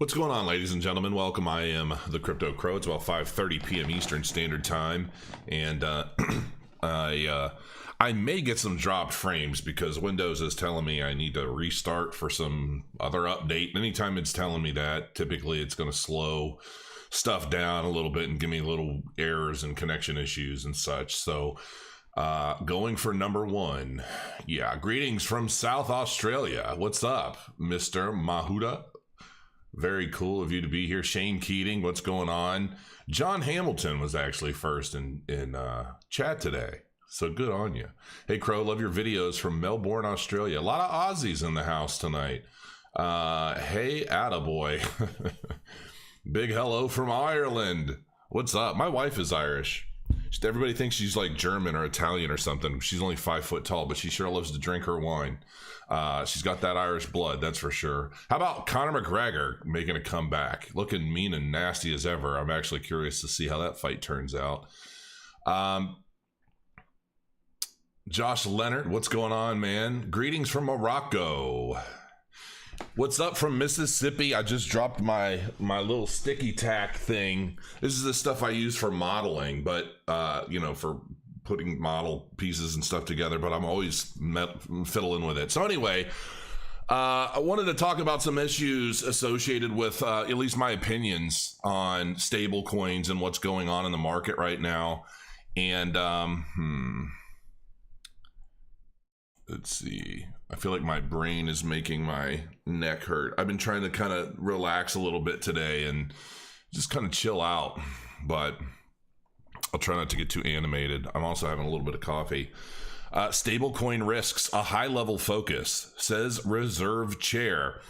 What's going on, ladies and gentlemen? Welcome. I am the Crypto Crow. It's about 5:30 p.m. Eastern Standard Time, and I may get some dropped frames because Windows is telling me I need to restart for some other update. Anytime it's telling me that, typically it's going to slow stuff down a little bit and give me little errors and connection issues and such. So going for number one. Yeah, greetings from South Australia. What's up, Mr. Mahuda? Very cool of you to be here. Shane Keating, what's going on? John Hamilton was actually first in chat today, so good on you. Hey Crow, love your videos from Melbourne, Australia. A lot of Aussies in the house tonight. Hey attaboy. Big hello from Ireland. What's up? My wife is Irish. Everybody thinks she's like German or Italian or something. She's only 5 foot tall, but she sure loves to drink her wine. She's got that Irish blood, that's for sure. How about Conor McGregor making a comeback? Looking mean and nasty as ever. I'm actually curious to see how that fight turns out. Josh Leonard, what's going on, man? Greetings from Morocco. What's up from Mississippi? I just dropped my little sticky tack thing. This is the stuff I use for modeling, but for putting model pieces and stuff together, but I'm always fiddling with it. So anyway, I wanted to talk about some issues associated with at least my opinions on stable coins and what's going on in the market right now. And let's see. I feel like my brain is making my neck hurt. I've been trying to kind of relax a little bit today and just kind of chill out, but I'll try not to get too animated. I'm also having a little bit of coffee. Stablecoin risks a high-level focus, says Reserve Chair.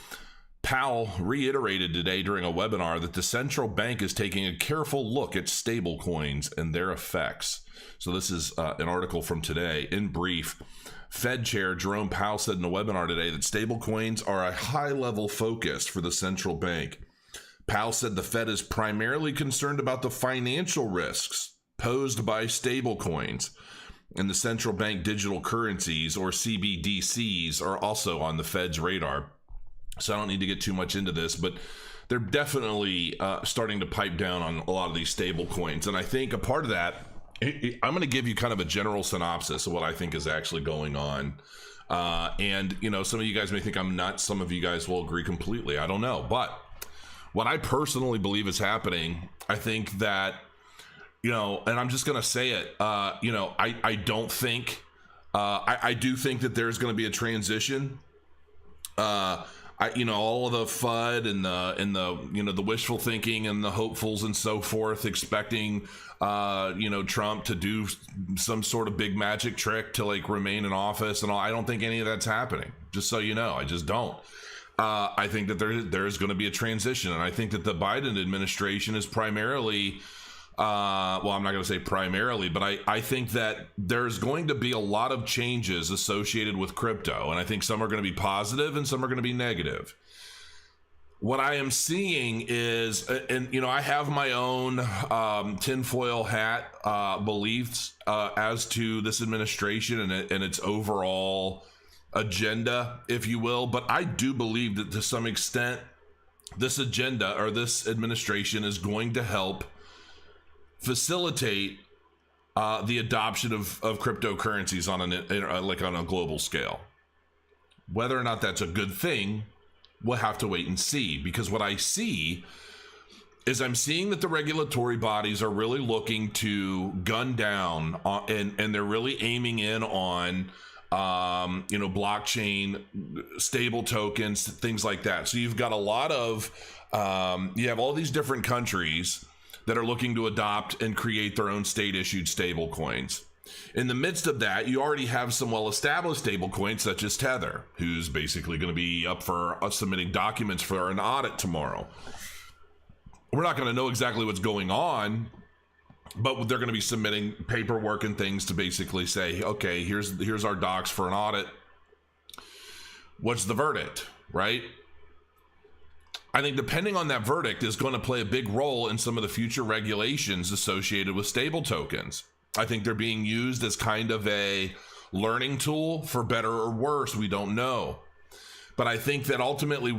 Powell reiterated today during a webinar that the central bank is taking a careful look at stablecoins and their effects. So this is an article from today. In brief, Fed Chair Jerome Powell said in a webinar today that stablecoins are a high-level focus for the central bank. Powell said the Fed is primarily concerned about the financial risks posed by stablecoins, and the central bank digital currencies, or CBDCs, are also on the Fed's radar. So I don't need to get too much into this, but they're definitely starting to pipe down on a lot of these stable coins. And I think a part of that, I'm going to give you kind of a general synopsis of what I think is actually going on. And, some of you guys may think I'm nuts. Some of you guys will agree completely. I don't know. But what I personally believe is happening, I think that, and I'm just going to say it, I don't think, I do think that there's going to be a transition. All of the FUD and the wishful thinking and the hopefuls and so forth, expecting, Trump to do some sort of big magic trick to like remain in office and all. I don't think any of that's happening. Just so you know, I just don't. I think that there's going to be a transition, and I think that the Biden administration is primarily, I'm not going to say primarily, but I think that there's going to be a lot of changes associated with crypto, and I think some are going to be positive and some are going to be negative. What I am seeing is, and I have my own tinfoil hat beliefs as to this administration and its overall agenda, if you will, but I do believe that to some extent this agenda or this administration is going to help facilitate the adoption of cryptocurrencies on a global scale. Whether or not that's a good thing, we'll have to wait and see, because what I see is I'm seeing that the regulatory bodies are really looking to gun down and they're really aiming in on blockchain, stable tokens, things like that. So you've got a lot of you have all these different countries that are looking to adopt and create their own state-issued stable coins. In the midst of that, you already have some well-established stable coins such as Tether, who's basically going to be up for submitting documents for an audit tomorrow. We're not going to know exactly what's going on, but they're going to be submitting paperwork and things to basically say, okay, here's our docs for an audit. What's the verdict, right? I think depending on that verdict is going to play a big role in some of the future regulations associated with stable tokens. I think they're being used as kind of a learning tool, for better or worse, we don't know. But I think that ultimately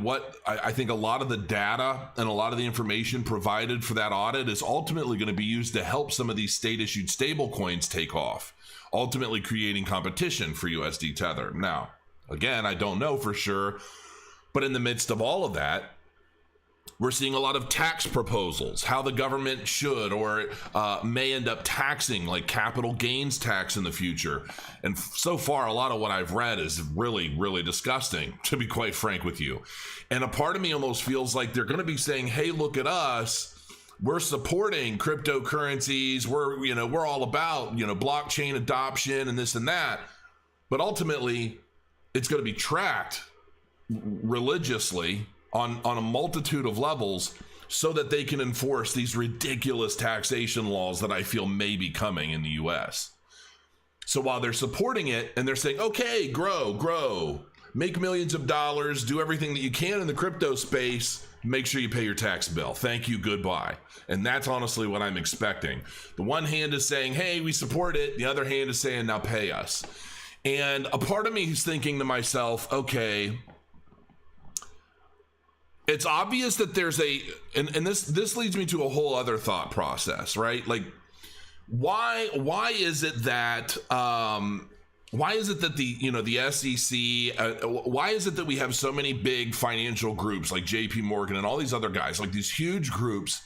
I think a lot of the data and a lot of the information provided for that audit is ultimately going to be used to help some of these state-issued stable coins take off, ultimately creating competition for USD Tether. Now, again, I don't know for sure, but in the midst of all of that, we're seeing a lot of tax proposals, how the government should or may end up taxing, like capital gains tax in the future. And so far, a lot of what I've read is really, really disgusting, to be quite frank with you. And a part of me almost feels like they're going to be saying, hey, look at us. We're supporting cryptocurrencies. We're all about, blockchain adoption and this and that. But ultimately, it's going to be tracked religiously on a multitude of levels so that they can enforce these ridiculous taxation laws that I feel may be coming in the US. So while they're supporting it and they're saying, okay, grow, make millions of dollars, do everything that you can in the crypto space, make sure you pay your tax bill. Thank you, goodbye. And that's honestly what I'm expecting. The one hand is saying, hey, we support it. The other hand is saying, now pay us. And a part of me is thinking to myself, okay, it's obvious that there's and this leads me to a whole other thought process, right? Like, why is it that the SEC, why is it that we have so many big financial groups like JP Morgan and all these other guys, like these huge groups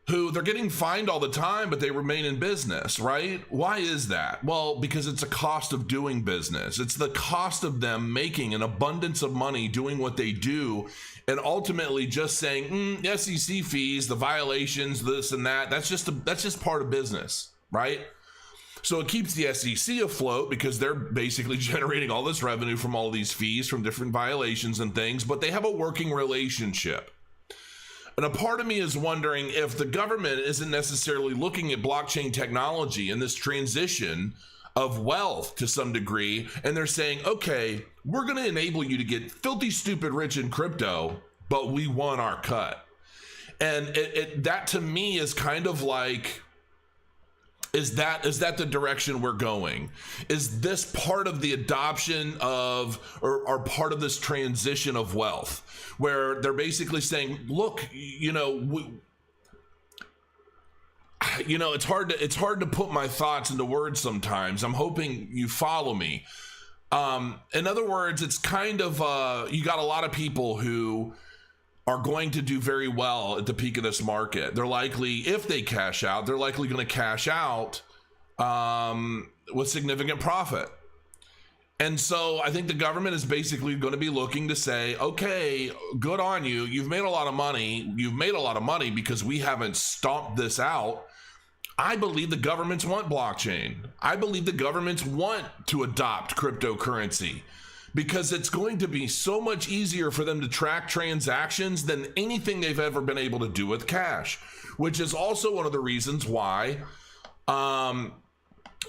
who they're getting fined all the time, but they remain in business, right? Why is that? Well, because it's a cost of doing business. It's the cost of them making an abundance of money doing what they do, and ultimately just saying, SEC fees, the violations, this and that, that's just part of business, right? So it keeps the SEC afloat because they're basically generating all this revenue from all these fees from different violations and things, but they have a working relationship. And a part of me is wondering if the government isn't necessarily looking at blockchain technology and this transition of wealth to some degree, and they're saying, okay, we're going to enable you to get filthy stupid rich in crypto, but we want our cut. And that to me is kind of like, is that the direction we're going? Is this part of the adoption of, or part of this transition of wealth, where they're basically saying, look, it's hard to put my thoughts into words sometimes. I'm hoping you follow me. In other words, it's kind of, you got a lot of people who are going to do very well at the peak of this market. They're likely, if they cash out, they're likely going to cash out with significant profit. And so I think the government is basically going to be looking to say, okay, good on you. You've made a lot of money. You've made a lot of money because we haven't stomped this out. I believe the governments want blockchain. I believe the governments want to adopt cryptocurrency, because it's going to be so much easier for them to track transactions than anything they've ever been able to do with cash, which is also one of the reasons why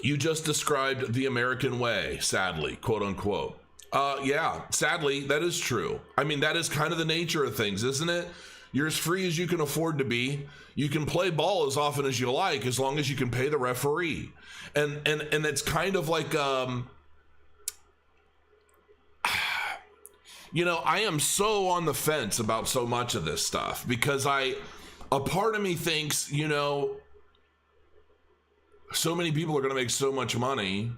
you just described the American way, sadly, quote unquote. Yeah, sadly, that is true. I mean, that is kind of the nature of things, isn't it? You're as free as you can afford to be. You can play ball as often as you like, as long as you can pay the referee. And it's kind of like, I am so on the fence about so much of this stuff, because a part of me thinks, so many people are going to make so much money,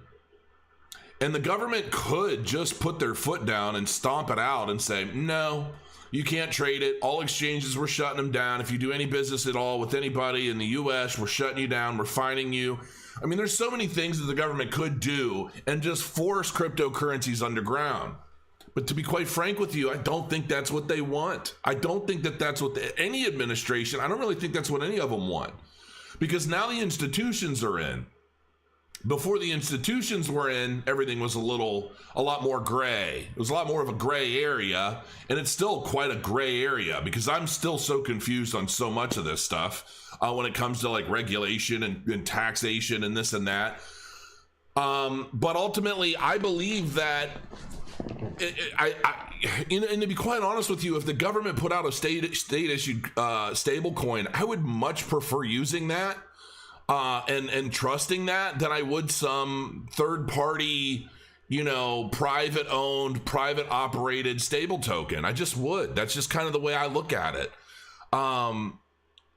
and the government could just put their foot down and stomp it out and say, no, you can't trade it. All exchanges, we're shutting them down. If you do any business at all with anybody in the US, we're shutting you down. We're fining you. I mean, there's so many things that the government could do and just force cryptocurrencies underground. But to be quite frank with you, I don't think that's what they want. I don't think that that's what any administration, I don't really think that's what any of them want. Because now the institutions are in. Before the institutions were in, everything was a lot more gray. It was a lot more of a gray area, and it's still quite a gray area, because I'm still so confused on so much of this stuff when it comes to like regulation and taxation and this and that. But ultimately, I believe that, and to be quite honest with you, if the government put out a state-issued stablecoin, I would much prefer using that and trusting that than I would some third-party, private owned, private operated stable token. I just would. That's just kind of the way I look at it.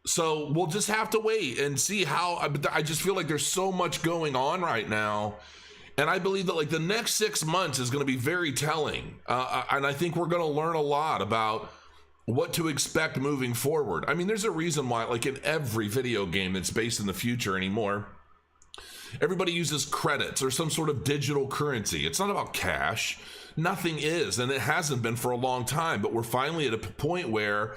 So we'll just have to wait and see how. I just feel like there's so much going on right now. And I believe that like the next 6 months is going to be very telling. And I think we're going to learn a lot about what to expect moving forward. I mean, there's a reason why, like in every video game that's based in the future anymore, everybody uses credits or some sort of digital currency. It's not about cash. Nothing is, and it hasn't been for a long time. But we're finally at a point where,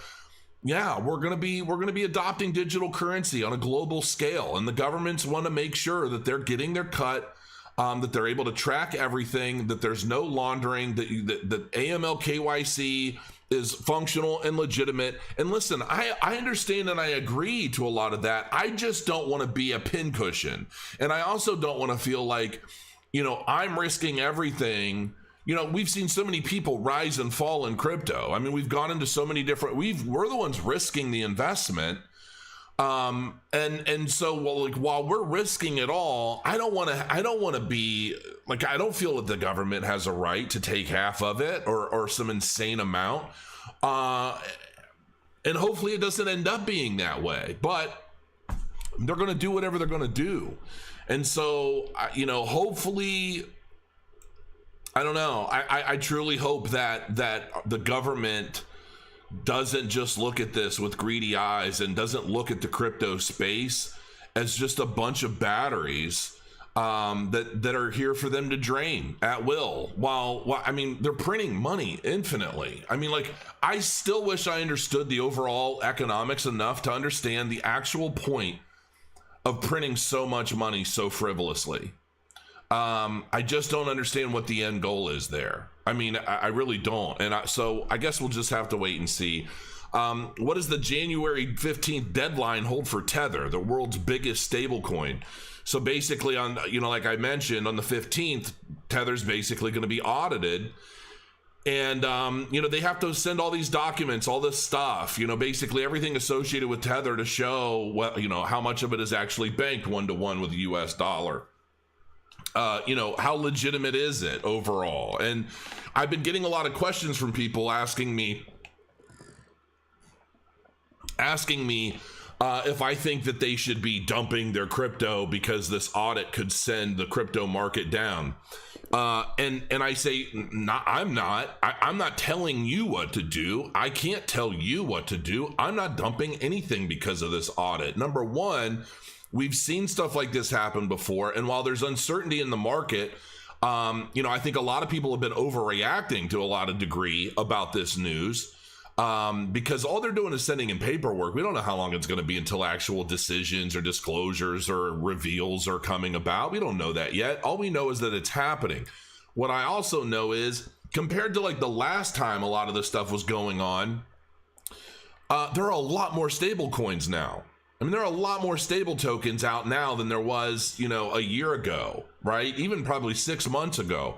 yeah, we're gonna be adopting digital currency on a global scale, and the governments want to make sure that they're getting their cut. That they're able to track everything, that there's no laundering, that AML KYC is functional and legitimate. And listen, I understand and I agree to a lot of that. I just don't want to be a pincushion. And I also don't want to feel like, I'm risking everything. We've seen so many people rise and fall in crypto. I mean, we've gone into so many different, we're the ones risking the investment. And so while we're risking it all, I don't want to be like, I don't feel that the government has a right to take half of it or some insane amount. And hopefully it doesn't end up being that way, but they're going to do whatever they're going to do. And so, hopefully, I don't know. I truly hope that the government doesn't just look at this with greedy eyes and doesn't look at the crypto space as just a bunch of batteries that are here for them to drain at will. While I mean, they're printing money infinitely. I mean, like, I still wish I understood the overall economics enough to understand the actual point of printing so much money so frivolously. I just don't understand what the end goal is there. I mean, I really don't. And so I guess we'll just have to wait and see. What does the January 15th deadline hold for Tether, the world's biggest stablecoin? So basically like I mentioned, on the 15th, Tether's basically going to be audited. And, they have to send all these documents, all this stuff, basically everything associated with Tether to show what, how much of it is actually banked 1-to-1 with the US dollar. How legitimate is it overall? And I've been getting a lot of questions from people asking me if I think that they should be dumping their crypto because this audit could send the crypto market down. And I say, I'm not telling you what to do. I can't tell you what to do. I'm not dumping anything because of this audit. Number one, we've seen stuff like this happen before, and while there's uncertainty in the market, I think a lot of people have been overreacting to a lot of degree about this news, because all they're doing is sending in paperwork. We don't know how long it's going to be until actual decisions or disclosures or reveals are coming about. We don't know that yet. All we know is that it's happening. What I also know is, compared to like the last time a lot of this stuff was going on, there are a lot more stable coins now. I mean, there are a lot more stable tokens out now than there was, a year ago, right? Even probably 6 months ago.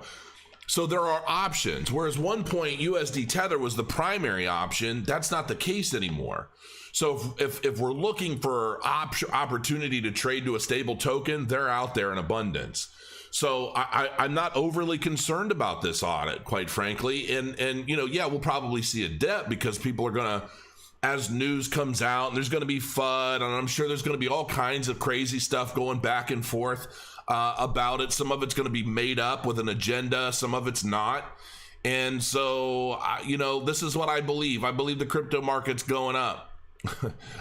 So there are options. Whereas one point USD Tether was the primary option, that's not the case anymore. So if we're looking for opportunity to trade to a stable token, they're out there in abundance. So I'm not overly concerned about this audit, quite frankly. And we'll probably see a dip because people are going to, as news comes out, and there's going to be FUD, and I'm sure there's going to be all kinds of crazy stuff going back and forth about it. Some of it's going to be made up with an agenda, some of it's not. And so, this is what I believe. I believe the crypto market's going up.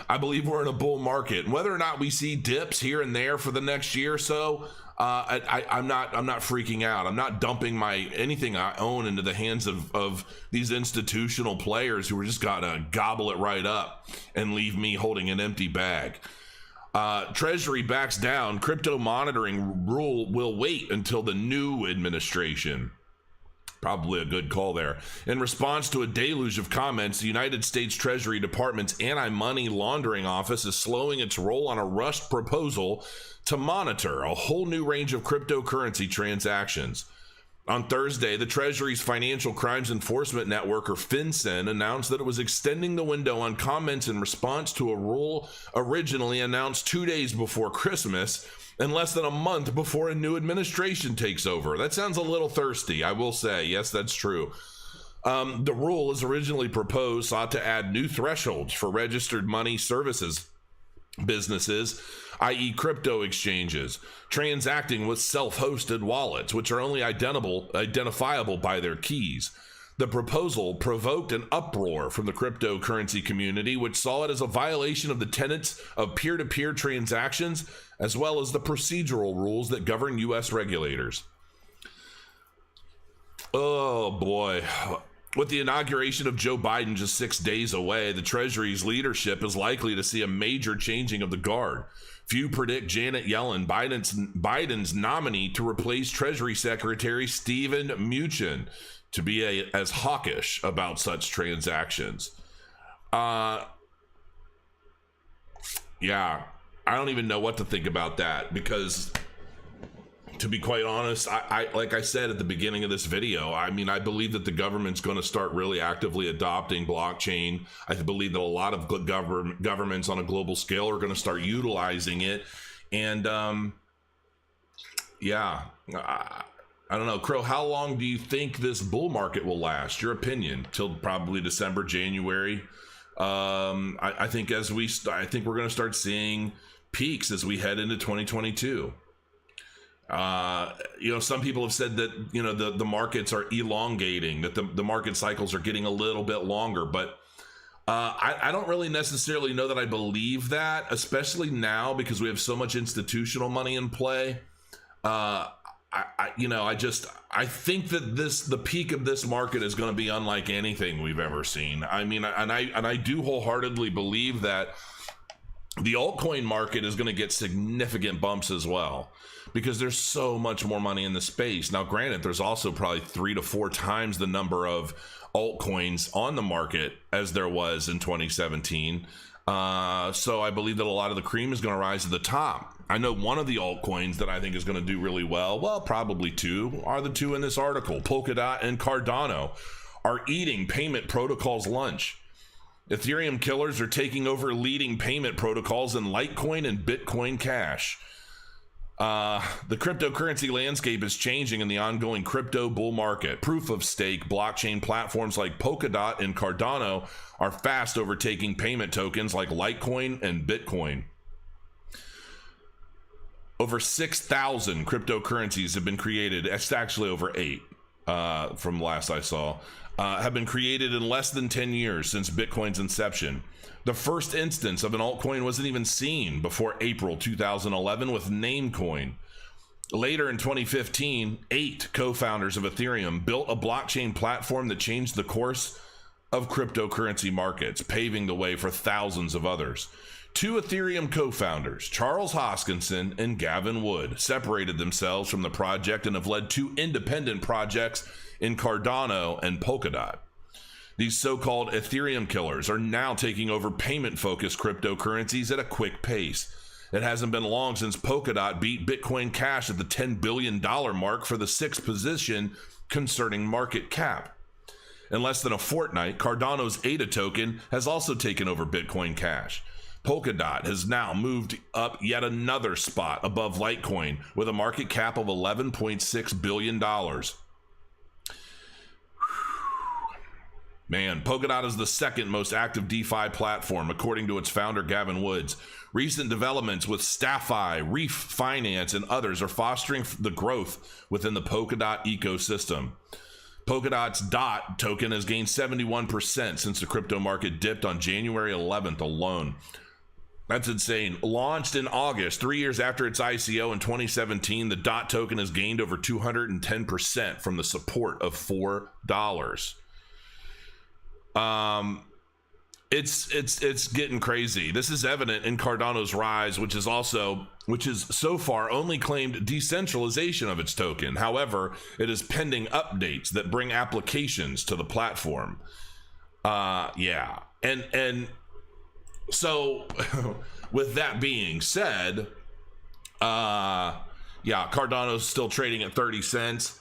I believe we're in a bull market. And whether or not we see dips here and there for the next year or so, I'm not freaking out. I'm not dumping anything I own into the hands of these institutional players who are just gotta gobble it right up and leave me holding an empty bag. Treasury backs down. Crypto monitoring rule will wait until the new administration. Probably a good call there. In response to a deluge of comments, the United States Treasury Department's anti-money laundering office is slowing its roll on a rushed proposal to monitor a whole new range of cryptocurrency transactions. On Thursday, the Treasury's Financial Crimes Enforcement Network, or FinCEN, announced that it was extending the window on comments in response to a rule originally announced 2 days before Christmas in less than a month before a new administration takes over. That sounds a little thirsty, I will say. Yes, that's true. The rule, as originally proposed, sought to add new thresholds for registered money services businesses, i.e. crypto exchanges, transacting with self-hosted wallets, which are only identifiable by their keys. The proposal provoked an uproar from the cryptocurrency community, which saw it as a violation of the tenets of peer-to-peer transactions, as well as the procedural rules that govern U.S. regulators. Oh boy. With the inauguration of Joe Biden just 6 days away, the Treasury's leadership is likely to see a major changing of the guard. Few predict Janet Yellen, Biden's nominee, to replace Treasury Secretary Steven Mnuchin, to be as hawkish about such transactions. Yeah, I don't even know what to think about that, because to be quite honest, I like I said at the beginning of this video, I mean, I believe that the government's going to start really actively adopting blockchain. I believe that a lot of governments on a global scale are going to start utilizing it. And yeah, I don't know. Crow, how long do you think this bull market will last? Your opinion? Till probably December, January. I think I think we're going to start seeing peaks as we head into 2022. Some people have said that, the markets are elongating, that the market cycles are getting a little bit longer, but I don't really necessarily know that I believe that, especially now because we have so much institutional money in play. I think that the peak of this market is going to be unlike anything we've ever seen. I mean, and I do wholeheartedly believe that the altcoin market is going to get significant bumps as well, because there's so much more money in the space. Now, granted, there's also probably 3 to 4 times the number of altcoins on the market as there was in 2017. So I believe that a lot of the cream is going to rise to the top. I know one of the altcoins that I think is going to do really well, probably two, are the two in this article. Polkadot and Cardano are eating payment protocols lunch. Ethereum killers are taking over leading payment protocols in Litecoin and Bitcoin Cash. The cryptocurrency landscape is changing in the ongoing crypto bull market. Proof of stake blockchain platforms like Polkadot and Cardano are fast overtaking payment tokens like Litecoin and Bitcoin. Over 6,000 cryptocurrencies have been created. It's actually over 8 from last I saw. Have been created in less than 10 years since Bitcoin's inception. The first instance of an altcoin wasn't even seen before April 2011 with Namecoin. Later in 2015, 8 co-founders of Ethereum built a blockchain platform that changed the course of cryptocurrency markets, paving the way for thousands of others. 2 Ethereum co-founders, Charles Hoskinson and Gavin Wood, separated themselves from the project and have led 2 independent projects in Cardano and Polkadot. These so-called Ethereum killers are now taking over payment-focused cryptocurrencies at a quick pace. It hasn't been long since Polkadot beat Bitcoin Cash at the $10 billion mark for the 6th position concerning market cap. In less than a fortnight, Cardano's ADA token has also taken over Bitcoin Cash. Polkadot has now moved up yet another spot above Litecoin with a market cap of $11.6 billion. Man, Polkadot is the second most active DeFi platform, according to its founder, Gavin Woods. Recent developments with Staffy, Reef Finance, and others are fostering the growth within the Polkadot ecosystem. Polkadot's DOT token has gained 71% since the crypto market dipped on January 11th alone. That's insane. Launched in August, 3 years after its ICO in 2017, the DOT token has gained over 210% from the support of $4. It's getting crazy. This is evident in Cardano's rise, which is so far only claimed decentralization of its token. However, it is pending updates that bring applications to the platform. Yeah. And so with that being said, Cardano's still trading at 30 cents.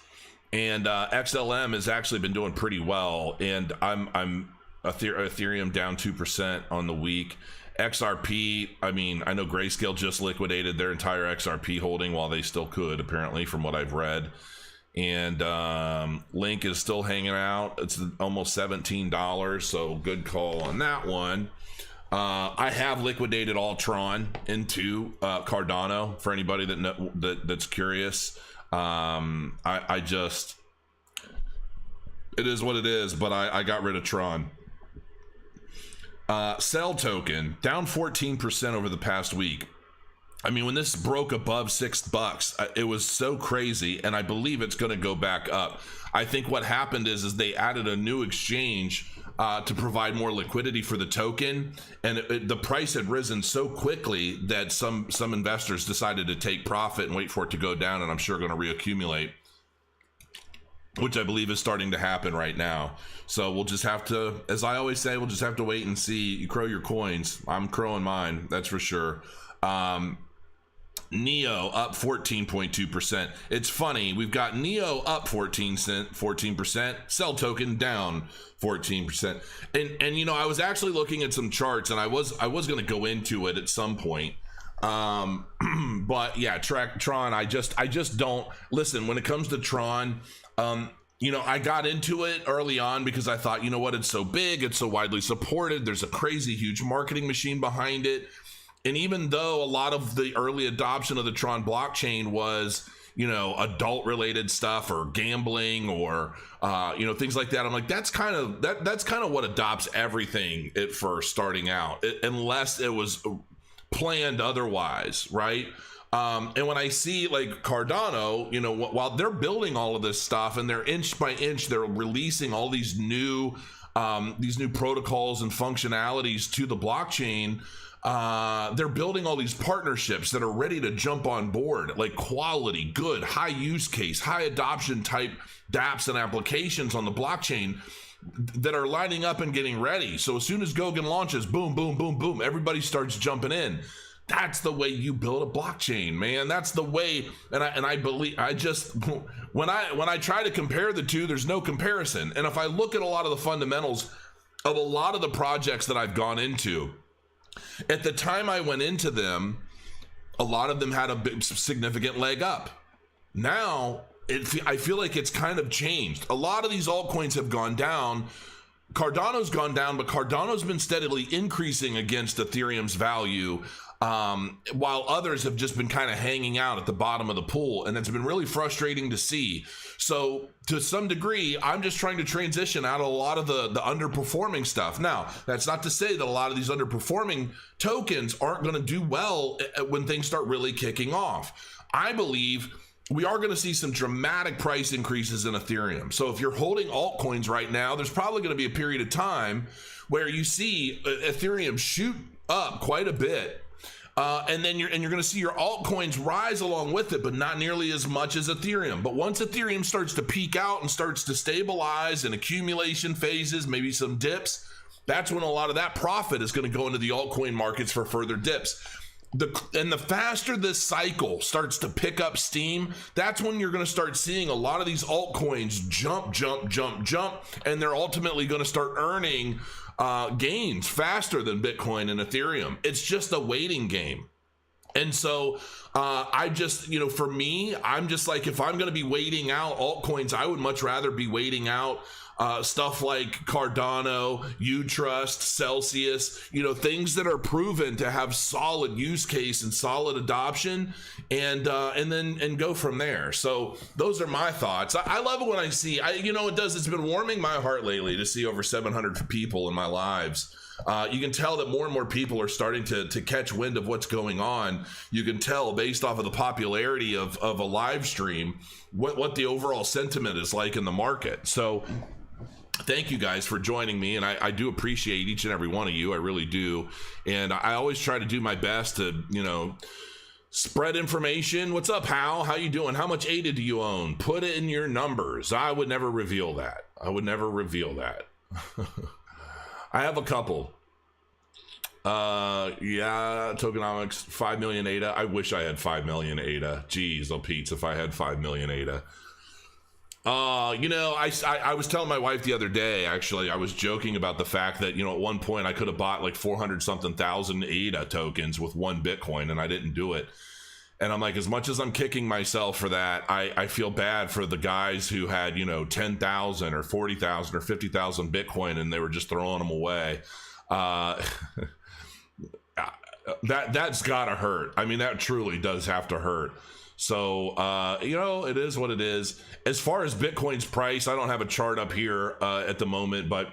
And XLM has actually been doing pretty well, and I'm Ethereum down 2% on the week, XRP, I mean, I know Grayscale just liquidated their entire XRP holding while they still could, apparently, from what I've read. And Link is still hanging out. It's almost $17, so good call on that one. I have liquidated all Tron into Cardano for anybody that's curious. I just, it is what it is, but I got rid of Tron. Cell token down 14% over the past week. I mean, when this broke above $6, it was so crazy, and I believe it's going to go back up. I think what happened is they added a new exchange to provide more liquidity for the token, and the price had risen so quickly that some investors decided to take profit and wait for it to go down, and I'm sure going to reaccumulate, which I believe is starting to happen right now. So we'll just have to, as I always say, we'll just have to wait and see. You crow your coins. I'm crowing mine, that's for sure. Neo up 14.2%. It's funny, we've got Neo up 14%, Cell token down 14%. And you know, I was actually looking at some charts, and I was going to go into it at some point. But yeah, Tron, I just don't listen when it comes to Tron. You know, I got into it early on because I thought, you know what, it's so big, it's so widely supported, there's a crazy huge marketing machine behind it. And even though a lot of the early adoption of the Tron blockchain was, you know, adult related stuff or gambling or, you know, things like that, I'm like, that's kind of what adopts everything at first starting out, unless it was planned otherwise, right? And when I see like Cardano, you know, while they're building all of this stuff and they're inch by inch, they're releasing all these new protocols and functionalities to the blockchain. They're building all these partnerships that are ready to jump on board, like quality, good, high use case, high adoption type dApps and applications on the blockchain that are lining up and getting ready. So as soon as Goguen launches, boom, boom, boom, boom, everybody starts jumping in. That's the way you build a blockchain, man. That's the way. And I believe, I just, when I try to compare the two, there's no comparison. And if I look at a lot of the fundamentals of a lot of the projects that I've gone into, at the time I went into them, a lot of them had a big, significant leg up. Now, I feel like it's kind of changed. A lot of these altcoins have gone down. Cardano's gone down, but Cardano's been steadily increasing against Ethereum's value, while others have just been kind of hanging out at the bottom of the pool, and it's been really frustrating to see. So to some degree, I'm just trying to transition out of a lot of the underperforming stuff. Now, that's not to say that a lot of these underperforming tokens aren't going to do well when things start really kicking off. I believe we are going to see some dramatic price increases in Ethereum. So if you're holding altcoins right now, there's probably going to be a period of time where you see Ethereum shoot up quite a bit. And then you're going to see your altcoins rise along with it, but not nearly as much as Ethereum. But once Ethereum starts to peak out and starts to stabilize in accumulation phases, maybe some dips, that's when a lot of that profit is going to go into the altcoin markets for further dips. And the faster this cycle starts to pick up steam, that's when you're going to start seeing a lot of these altcoins jump, and they're ultimately going to start earning gains faster than Bitcoin and Ethereum. It's just a waiting game. And so I just, you know, for me, I'm just like, if I'm going to be waiting out altcoins, I would much rather be waiting out stuff like Cardano, Utrust, Celsius, you know, things that are proven to have solid use case and solid adoption, and go from there. So those are my thoughts. I love it when I see, you know, it's been warming my heart lately to see over 700 people in my lives. You can tell that more and more people are starting to catch wind of what's going on. You can tell based off of the popularity of a live stream what the overall sentiment is like in the market. So thank you guys for joining me, and I do appreciate each and every one of you. I really do. And I always try to do my best to, you know, spread information. What's up, Hal? How you doing? How much ADA do you own? Put it in your numbers. I would never reveal that. I have a couple. Yeah, tokenomics, 5 million ADA. I wish I had 5 million ADA. Jeez, oh Pete, if I had 5 million ADA. You know, I was telling my wife the other day, actually, I was joking about the fact that, you know, at one point I could have bought like 400 something thousand ADA tokens with 1 Bitcoin, and I didn't do it. And I'm like, as much as I'm kicking myself for that, I feel bad for the guys who had, you know, 10,000 or 40,000 or 50,000 Bitcoin, and they were just throwing them away. That's gotta hurt. I mean, that truly does have to hurt. So, you know, it is what it is. As far as Bitcoin's price, I don't have a chart up here at the moment, but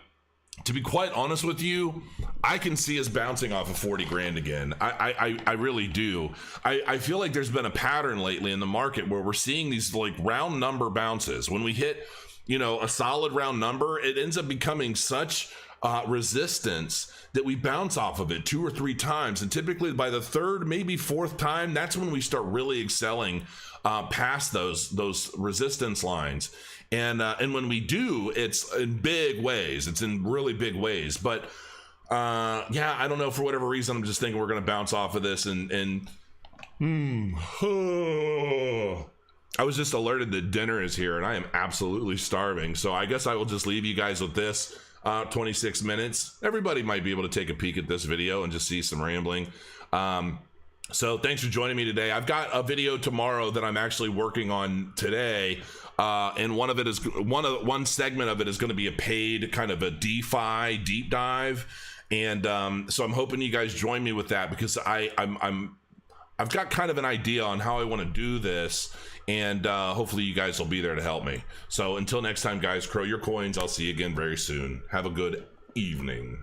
to be quite honest with you, I can see us bouncing off of 40 grand again. I really do. I feel like there's been a pattern lately in the market where we're seeing these like round number bounces. When we hit, you know, a solid round number, it ends up becoming such resistance that we bounce off of it 2 or 3 times, and typically by the 3rd, maybe 4th time, that's when we start really excelling past those resistance lines. And when we do, it's in big ways. It's in really big ways. But yeah, I don't know, for whatever reason, I'm just thinking we're going to bounce off of this. And I was just alerted that dinner is here, and I am absolutely starving. So I guess I will just leave you guys with this. 26 minutes. Everybody might be able to take a peek at this video and just see some rambling. So thanks for joining me today. I've got a video tomorrow that I'm actually working on today. And one of it is one segment of it is going to be a paid kind of a DeFi deep dive. And so I'm hoping you guys join me with that, because I've got kind of an idea on how I want to do this, and hopefully you guys will be there to help me. So until next time, guys, crow your coins. I'll see you again very soon. Have a good evening.